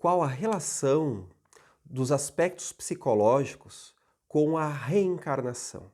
qual a relação dos aspectos psicológicos com a reencarnação.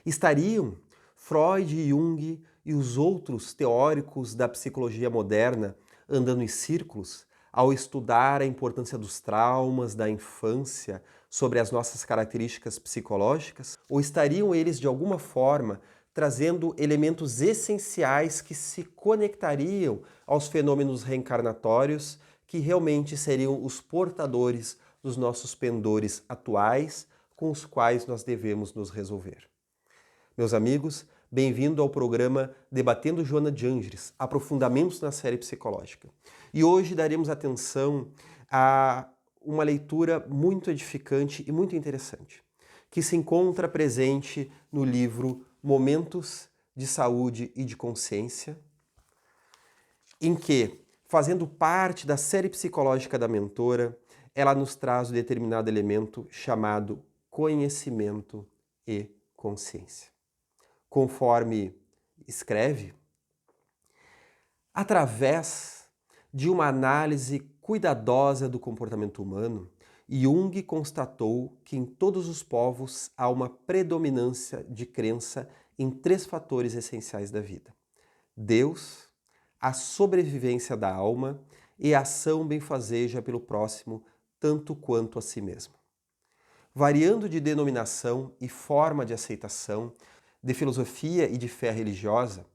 Estariam Freud e Jung e os outros teóricos da psicologia moderna andando em círculos ao estudar a importância dos traumas da infância sobre as nossas características psicológicas? Ou estariam eles, de alguma forma, trazendo elementos essenciais que se conectariam aos fenômenos reencarnatórios que realmente seriam os portadores dos nossos pendores atuais com os quais nós devemos nos resolver? Meus amigos, bem-vindo ao programa Debatendo Joana de Ângeles, aprofundamentos na série psicológica. E hoje daremos atenção a uma leitura muito edificante e muito interessante, que se encontra presente no livro Momentos de Saúde e de Consciência, em que, fazendo parte da série psicológica da mentora, ela nos traz um determinado elemento chamado conhecimento e consciência. Conforme escreve, através de uma análise cuidadosa do comportamento humano, Jung constatou que em todos os povos há uma predominância de crença em três fatores essenciais da vida: Deus, a sobrevivência da alma e a ação benfazeja pelo próximo, tanto quanto a si mesmo. Variando de denominação e forma de aceitação, de filosofia e de fé religiosa,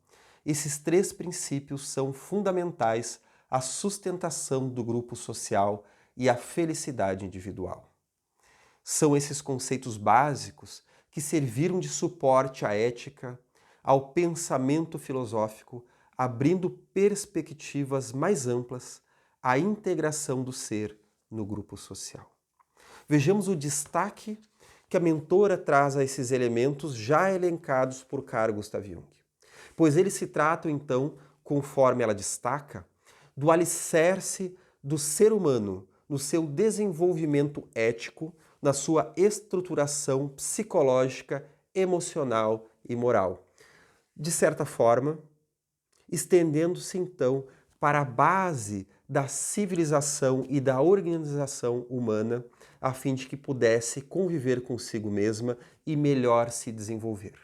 esses três princípios são fundamentais à sustentação do grupo social e à felicidade individual. São esses conceitos básicos que serviram de suporte à ética, ao pensamento filosófico, abrindo perspectivas mais amplas à integração do ser no grupo social. Vejamos o destaque que a mentora traz a esses elementos já elencados por Carl Gustav Jung. Pois eles se tratam, então, conforme ela destaca, do alicerce do ser humano no seu desenvolvimento ético, na sua estruturação psicológica, emocional e moral. De certa forma, estendendo-se, então, para a base da civilização e da organização humana, a fim de que pudesse conviver consigo mesma e melhor se desenvolver.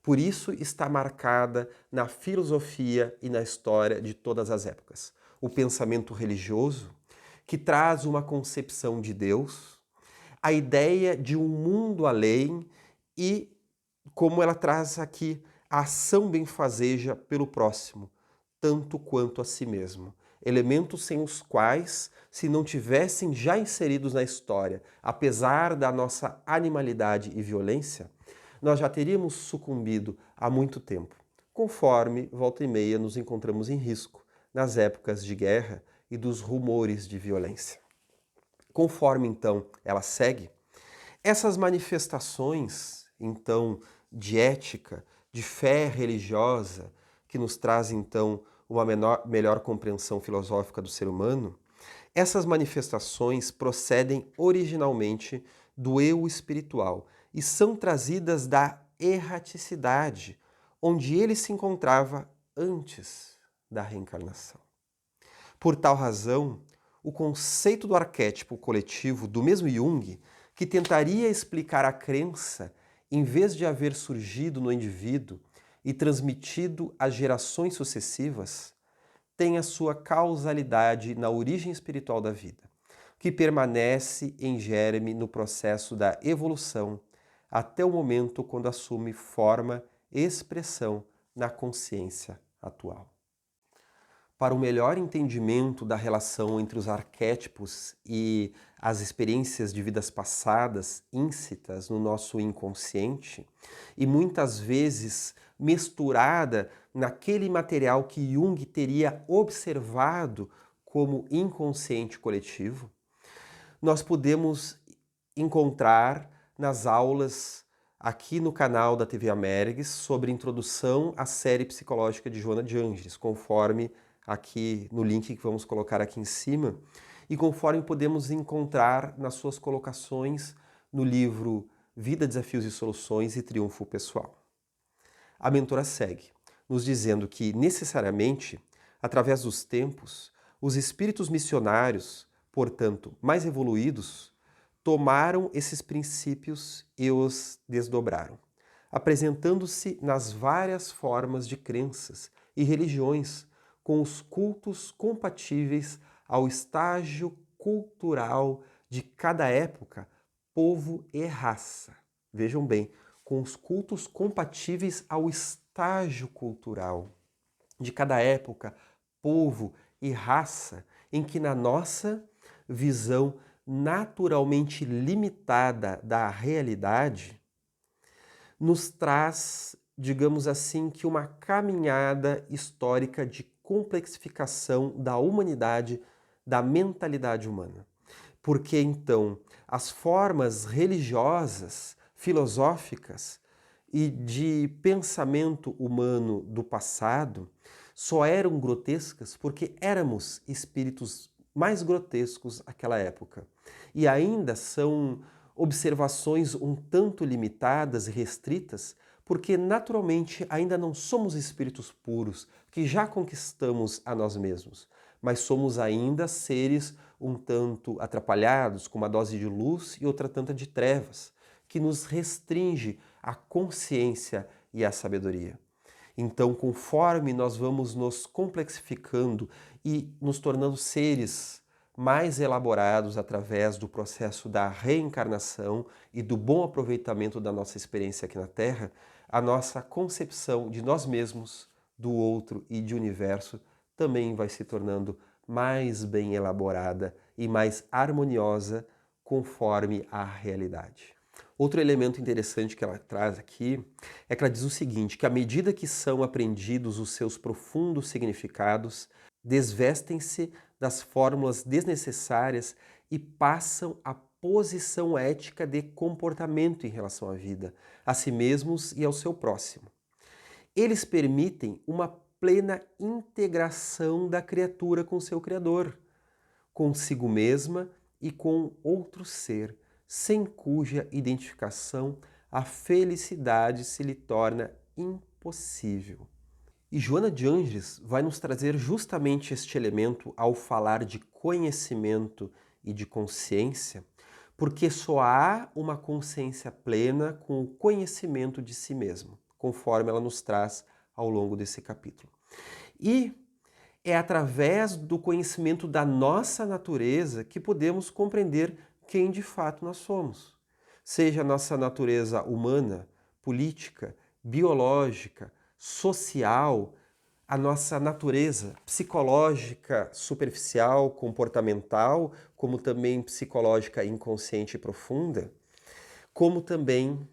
Por isso está marcada na filosofia e na história de todas as épocas o pensamento religioso, que traz uma concepção de Deus, a ideia de um mundo além e, como ela traz aqui, a ação benfazeja pelo próximo, tanto quanto a si mesmo. Elementos sem os quais, se não tivessem já inseridos na história, apesar da nossa animalidade e violência, nós já teríamos sucumbido há muito tempo, conforme, volta e meia, nos encontramos em risco nas épocas de guerra e dos rumores de violência. Conforme, então, ela segue, essas manifestações, então, de ética, de fé religiosa, que nos traz, então, uma melhor compreensão filosófica do ser humano, essas manifestações procedem originalmente do eu espiritual e são trazidas da erraticidade, onde ele se encontrava antes da reencarnação. Por tal razão, o conceito do arquétipo coletivo do mesmo Jung, que tentaria explicar a crença em vez de haver surgido no indivíduo e transmitido às gerações sucessivas, tem a sua causalidade na origem espiritual da vida, que permanece em germe no processo da evolução até o momento quando assume forma e expressão na consciência atual. Para o melhor entendimento da relação entre os arquétipos e as experiências de vidas passadas íncitas no nosso inconsciente, e muitas vezes misturada naquele material que Jung teria observado como inconsciente coletivo, nós podemos encontrar nas aulas aqui no canal da TV Améregues sobre introdução à série psicológica de Joana de Ângeles, conforme aqui no link que vamos colocar aqui em cima, e conforme podemos encontrar nas suas colocações no livro Vida, Desafios e Soluções e Triunfo Pessoal. A mentora segue, nos dizendo que, necessariamente, através dos tempos, Os espíritos missionários, portanto, mais evoluídos, tomaram esses princípios e os desdobraram, apresentando-se nas várias formas de crenças e religiões, com os cultos compatíveis ao estágio cultural de cada época, povo e raça. Vejam bem, com os cultos compatíveis ao estágio cultural de cada época, povo e raça, em que na nossa visão naturalmente limitada da realidade, nos traz, digamos assim, que uma caminhada histórica de complexificação da humanidade, da mentalidade humana. Porque então as formas religiosas, filosóficas e de pensamento humano do passado só eram grotescas porque éramos espíritos mais grotescos naquela época. E ainda são observações um tanto limitadas e restritas, porque naturalmente ainda não somos espíritos puros, que já conquistamos a nós mesmos, mas somos ainda seres um tanto atrapalhados, com uma dose de luz e outra tanta de trevas, que nos restringe a consciência e a sabedoria. Então, conforme nós vamos nos complexificando e nos tornando seres mais elaborados através do processo da reencarnação e do bom aproveitamento da nossa experiência aqui na Terra, a nossa concepção de nós mesmos, do outro e de universo também vai se tornando mais bem elaborada e mais harmoniosa conforme a realidade. Outro elemento interessante que ela traz aqui é que ela diz o seguinte, que à medida que são aprendidos os seus profundos significados, desvestem-se das fórmulas desnecessárias e passam à posição ética de comportamento em relação à vida, a si mesmos e ao seu próximo. Eles permitem uma plena integração da criatura com seu Criador, consigo mesma e com outro ser, sem cuja identificação a felicidade se lhe torna impossível. E Joana de Ângeles vai nos trazer justamente este elemento ao falar de conhecimento e de consciência, porque só há uma consciência plena com o conhecimento de si mesmo, conforme ela nos traz ao longo desse capítulo. E é através do conhecimento da nossa natureza que podemos compreender quem de fato nós somos. Seja a nossa natureza humana, política, biológica, social, a nossa natureza psicológica superficial, comportamental, como também psicológica inconsciente e profunda, como também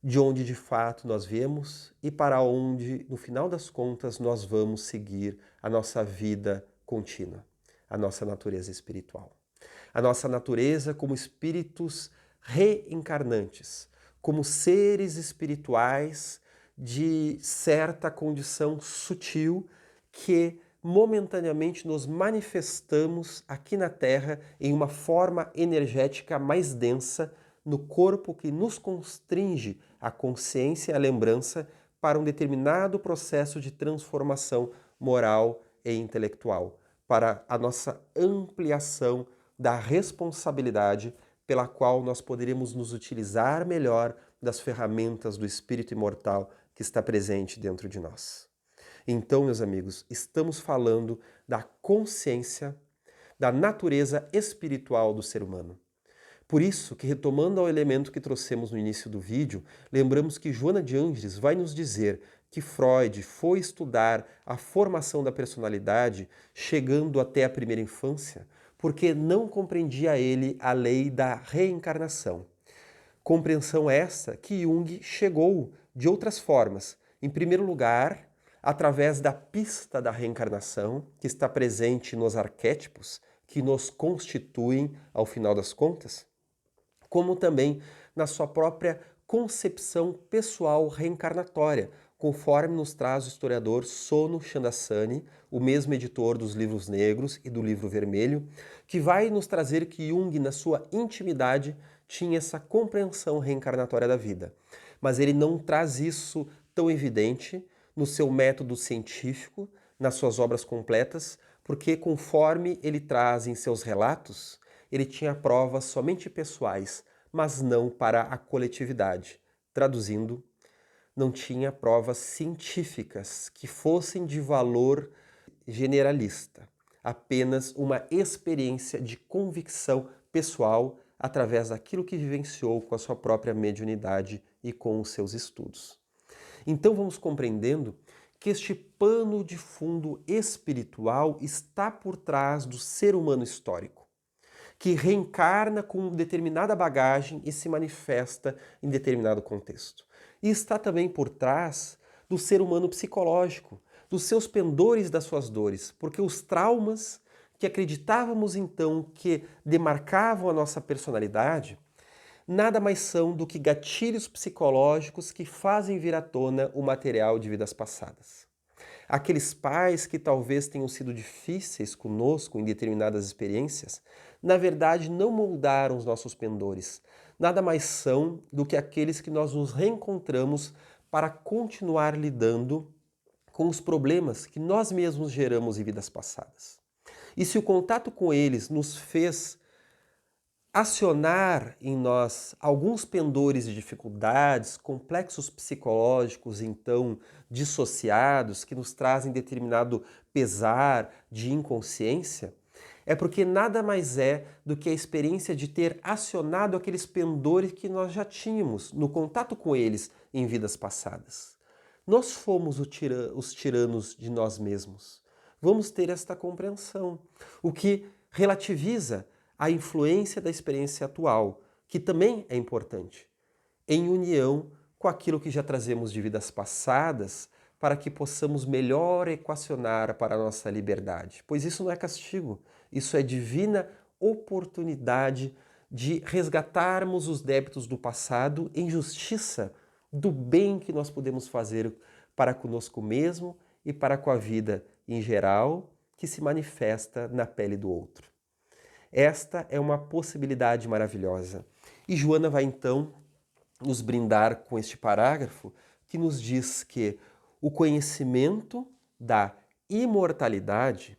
de onde de fato nós viemos e para onde, no final das contas, nós vamos seguir a nossa vida contínua, a nossa natureza espiritual. A nossa natureza como espíritos reencarnantes, como seres espirituais de certa condição sutil que momentaneamente nos manifestamos aqui na Terra em uma forma energética mais densa no corpo que nos constringe a consciência e a lembrança para um determinado processo de transformação moral e intelectual, para a nossa ampliação da responsabilidade pela qual nós poderíamos nos utilizar melhor das ferramentas do Espírito imortal que está presente dentro de nós. Então, meus amigos, estamos falando da consciência, da natureza espiritual do ser humano. Por isso que, retomando ao elemento que trouxemos no início do vídeo, lembramos que Joana de Ângeles vai nos dizer que Freud foi estudar a formação da personalidade chegando até a primeira infância, porque não compreendia ele a lei da reencarnação. Compreensão essa que Jung chegou de outras formas. Em primeiro lugar, através da pista da reencarnação, que está presente nos arquétipos que nos constituem ao final das contas, como também na sua própria concepção pessoal reencarnatória, conforme nos traz o historiador Sono Chandasani, o mesmo editor dos Livros Negros e do Livro Vermelho, que vai nos trazer que Jung, na sua intimidade, tinha essa compreensão reencarnatória da vida. Mas ele não traz isso tão evidente no seu método científico, nas suas obras completas, porque conforme ele traz em seus relatos, ele tinha provas somente pessoais, mas não para a coletividade. Traduzindo, não tinha provas científicas que fossem de valor generalista, apenas uma experiência de convicção pessoal através daquilo que vivenciou com a sua própria mediunidade e com os seus estudos. Então vamos compreendendo que este pano de fundo espiritual está por trás do ser humano histórico, que reencarna com determinada bagagem e se manifesta em determinado contexto. E está também por trás do ser humano psicológico, dos seus pendores, das suas dores, porque os traumas que acreditávamos então que demarcavam a nossa personalidade nada mais são do que gatilhos psicológicos que fazem vir à tona o material de vidas passadas. Aqueles pais que talvez tenham sido difíceis conosco em determinadas experiências, na verdade não moldaram os nossos pendores. Nada mais são do que aqueles que nós nos reencontramos para continuar lidando com os problemas que nós mesmos geramos em vidas passadas. E se o contato com eles nos fez acionar em nós alguns pendores de dificuldades, complexos psicológicos então dissociados que nos trazem determinado pesar de inconsciência, é porque nada mais é do que a experiência de ter acionado aqueles pendores que nós já tínhamos no contato com eles em vidas passadas. Nós fomos os tiranos de nós mesmos. Vamos ter esta compreensão, o que relativiza a influência da experiência atual, que também é importante, em união com aquilo que já trazemos de vidas passadas, para que possamos melhor equacionar para a nossa liberdade. Pois isso não é castigo, isso é divina oportunidade de resgatarmos os débitos do passado em justiça do bem que nós podemos fazer para conosco mesmo e para com a vida em geral, que se manifesta na pele do outro. Esta é uma possibilidade maravilhosa. E Joana vai então nos brindar com este parágrafo que nos diz que o conhecimento da imortalidade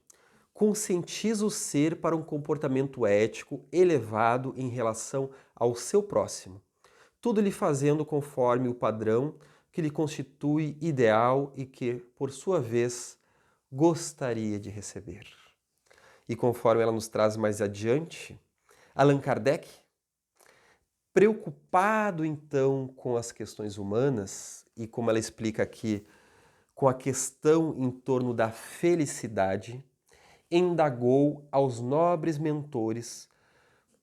conscientiza o ser para um comportamento ético elevado em relação ao seu próximo, tudo lhe fazendo conforme o padrão que lhe constitui ideal e que, por sua vez, gostaria de receber. E conforme ela nos traz mais adiante, Allan Kardec, preocupado então com as questões humanas, e como ela explica aqui, com a questão em torno da felicidade, indagou aos nobres mentores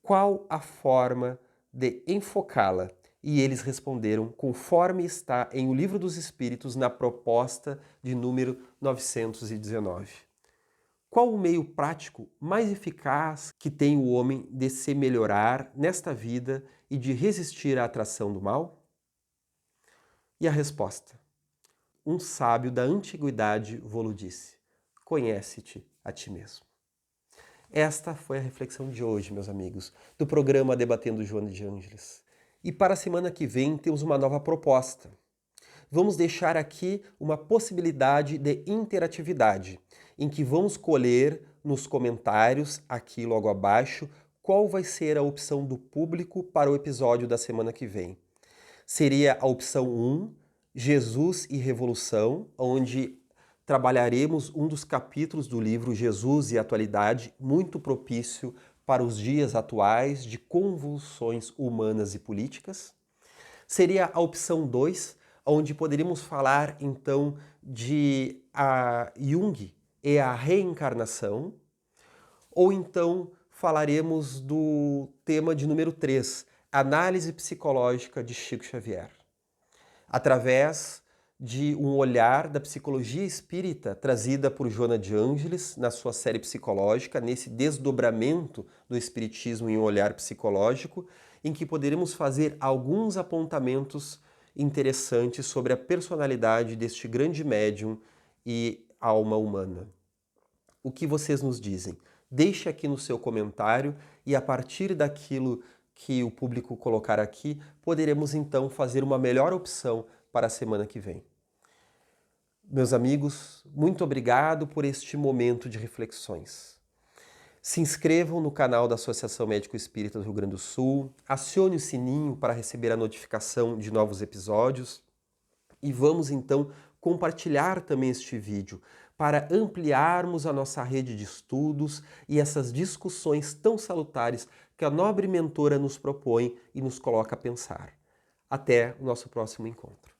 qual a forma de enfocá-la. E eles responderam conforme está em O Livro dos Espíritos, na proposta de número 919. Qual o meio prático mais eficaz que tem o homem de se melhorar nesta vida e de resistir à atração do mal? E a resposta: um sábio da antiguidade vô-lo disse: conhece-te a ti mesmo. Esta foi a reflexão de hoje, meus amigos, do programa Debatendo Joana de Ângeles. E para a semana que vem temos uma nova proposta. Vamos deixar aqui uma possibilidade de interatividade, em que vamos colher nos comentários, aqui logo abaixo, qual vai ser a opção do público para o episódio da semana que vem. Seria a opção 1, Jesus e Revolução, onde trabalharemos um dos capítulos do livro Jesus e Atualidade, muito propício para os dias atuais de convulsões humanas e políticas. Seria a opção 2, onde poderíamos falar então de Jung e a reencarnação, ou então falaremos do tema de número 3, análise psicológica de Chico Xavier. Através de um olhar da psicologia espírita trazida por Joana de Ângeles na sua série psicológica, nesse desdobramento do espiritismo em um olhar psicológico, em que poderemos fazer alguns apontamentos interessantes sobre a personalidade deste grande médium e alma humana. O que vocês nos dizem? Deixe aqui no seu comentário e a partir daquilo que o público colocar aqui, poderemos então fazer uma melhor opção para a semana que vem. Meus amigos, muito obrigado por este momento de reflexões. Se inscrevam no canal da Associação Médico Espírita do Rio Grande do Sul, acione o sininho para receber a notificação de novos episódios e vamos então compartilhar também este vídeo para ampliarmos a nossa rede de estudos e essas discussões tão salutares que a nobre mentora nos propõe e nos coloca a pensar. Até o nosso próximo encontro.